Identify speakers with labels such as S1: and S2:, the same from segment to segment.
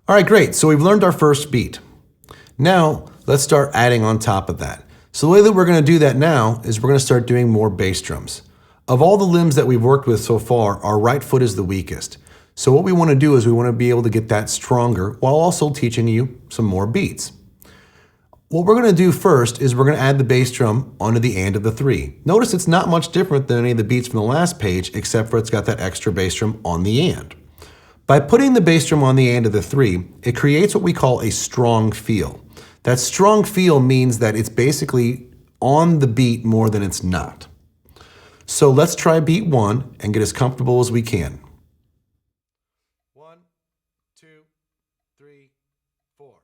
S1: All right, great. So we've learned our first beat. Now, let's start adding on top of that. So the way that we're going to do that now is we're going to start doing more bass drums. Of all the limbs that we've worked with so far, our right foot is the weakest. So what we want to do is we want to be able to get that stronger while also teaching you some more beats. What we're going to do first is we're going to add the bass drum onto the and of the 3. Notice it's not much different than any of the beats from the last page, except for it's got that extra bass drum on the and. By putting the bass drum on the and of the 3, it creates what we call a strong feel. That strong feel means that it's basically on the beat more than it's not. So let's try beat 1 and get as comfortable as we can. 1, 2, 3, 4.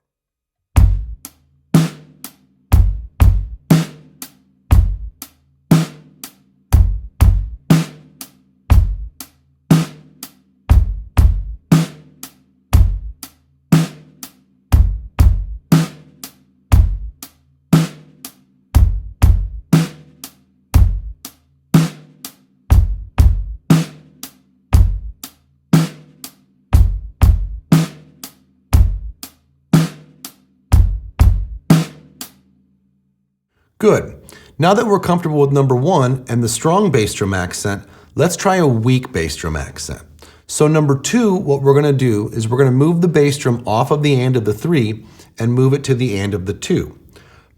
S1: Good. Now that we're comfortable with number 1 and the strong bass drum accent, let's try a weak bass drum accent. So number 2, what we're going to do is we're going to move the bass drum off of the and of the 3 and move it to the and of the 2.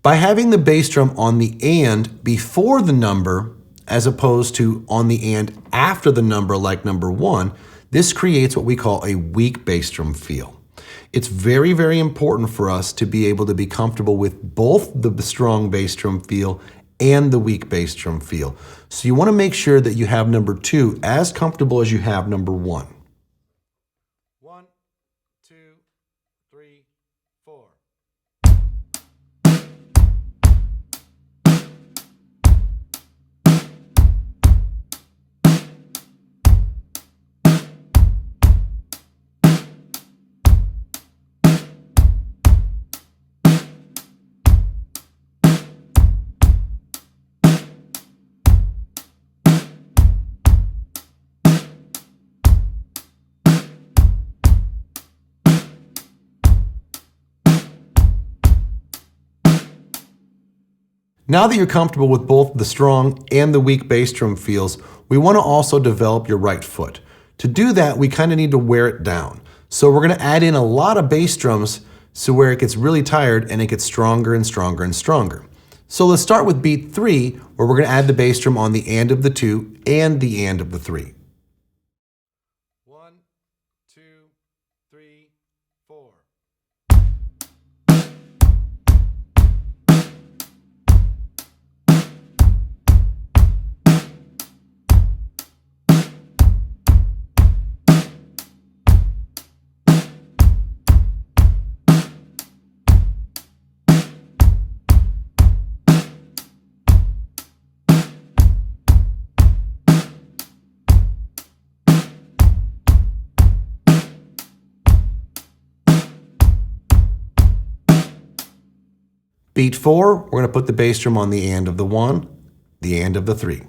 S1: By having the bass drum on the and before the number, as opposed to on the and after the number like number 1, this creates what we call a weak bass drum feel. It's very, very important for us to be able to be comfortable with both the strong bass drum feel and the weak bass drum feel. So you want to make sure that you have number 2 as comfortable as you have number 1. 1, 2, 3, 4. Now that you're comfortable with both the strong and the weak bass drum feels, we want to also develop your right foot. To do that, we kind of need to wear it down. So we're going to add in a lot of bass drums so where it gets really tired and it gets stronger and stronger and stronger. So let's start with beat 3, where we're going to add the bass drum on the and of the 2 and the and of the 3. 1, 2, 3, 4. Beat 4, we're going to put the bass drum on the and of the 1, the and of the 3.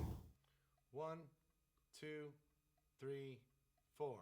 S1: 1, 2, 3, 4.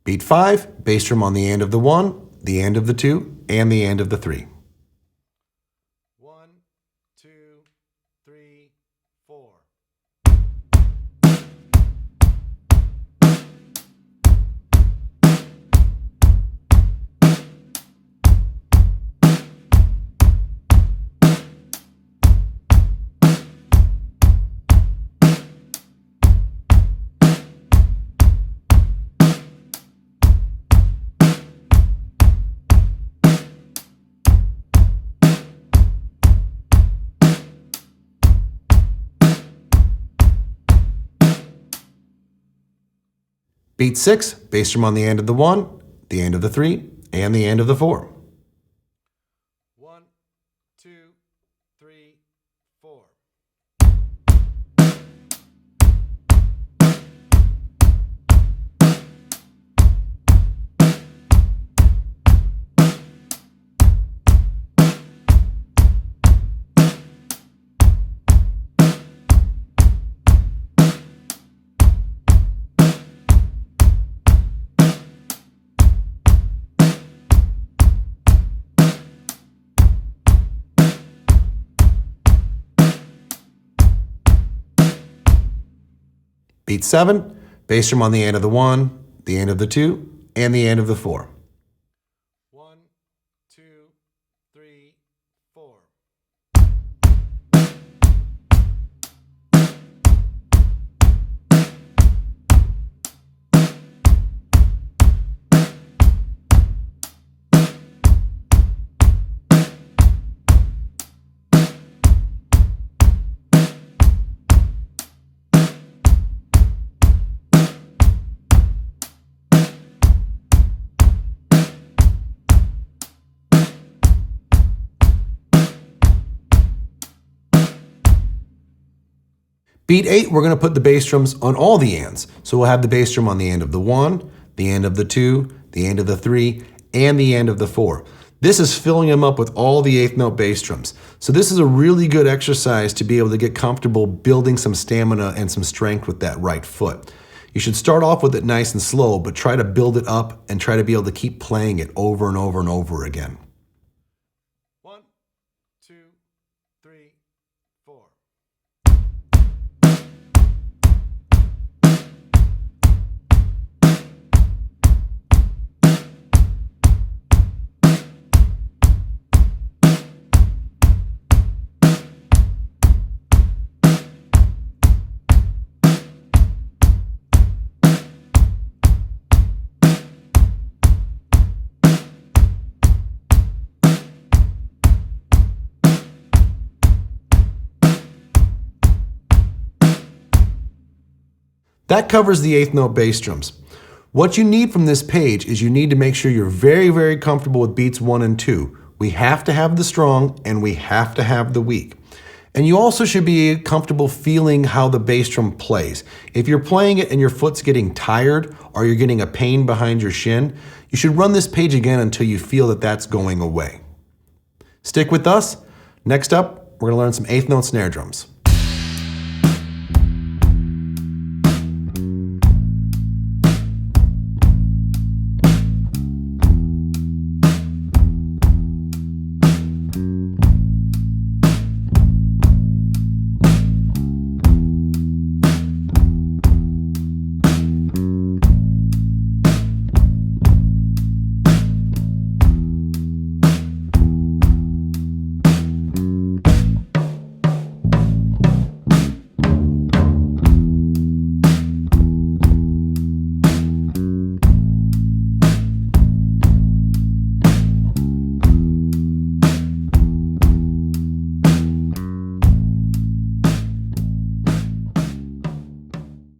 S1: Beat 5, bass drum on the and of the 1, the and of the 2, and the and of the 3. 1, 2, 3, 4. Beat 6, bass drum on the end of the 1, the end of the 3, and the end of the 4. 1, 2, 3, 4. Beat 7, bass drum on the end of the 1, the end of the 2, and the end of the 4. 1, 2, 3, 4. Beat 8, we're going to put the bass drums on all the ends. So we'll have the bass drum on the end of the 1, the end of the 2, the end of the 3, and the end of the 4. This is filling them up with all the 8th note bass drums. So this is a really good exercise to be able to get comfortable building some stamina and some strength with that right foot. You should start off with it nice and slow, but try to build it up and try to be able to keep playing it over and over and over again. 1, 2, 3, 4. That covers the 8th note bass drums. What you need from this page is you need to make sure you're very, very comfortable with beats 1 and 2. We have to have the strong and we have to have the weak. And you also should be comfortable feeling how the bass drum plays. If you're playing it and your foot's getting tired or you're getting a pain behind your shin, you should run this page again until you feel that that's going away. Stick with us. Next up, we're going to learn some 8th note snare drums.